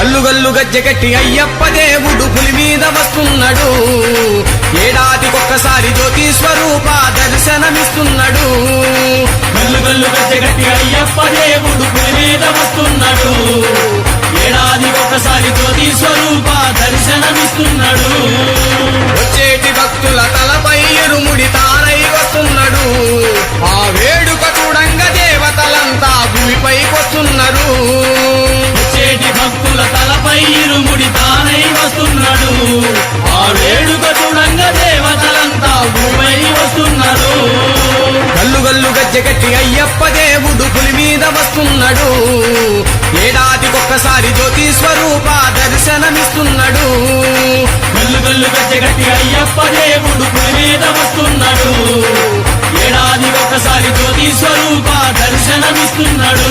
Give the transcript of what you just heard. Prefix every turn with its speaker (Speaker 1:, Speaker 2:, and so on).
Speaker 1: గల్లు గల్లు గజ్జెగట్టి అయ్యప్ప దేవుడు పులి మీద వస్తున్నాడు ఏడాదికొక్కసారి జ్యోతి స్వరూప దర్శనమిస్తున్నాడు
Speaker 2: గల్లు గల్లు గజ్జెగట్టి అయ్యప్ప దేవుడు పులి మీద వస్తున్నాడు ఏడాదికొక్కసారి జ్యోతి స్వరూప దర్శనమిస్తున్నాడు
Speaker 1: వచ్చేటి భక్తుల తలపై ఇరుముడి తారై వస్తున్నాడు ఆ వేడుక చూడంగా దేవతలంతా భూమిపైకొస్తున్నారు
Speaker 2: వచ్చేటి భక్తుల తలపై ఇరుముడి తానై వస్తున్నాడు ఆ వేడుక చూడంగా దేవతలంతా భూమిపై వస్తున్నారు
Speaker 1: గల్లు గల్లు గజ్జెగట్టి అయ్యప్ప దేవుడు పులి మీద వస్తున్నాడు ఏడాదికొక్కసారి జ్యోతి స్వరూప దర్శనమిస్తున్నాడు
Speaker 2: గల్లు గల్లు గజ్జెగట్టి అయ్యప్ప దేవుడు పులి మీద వస్తున్నాడు ఏడాదికొక్కసారి జ్యోతి స్వరూప దర్శనమిస్తున్నాడు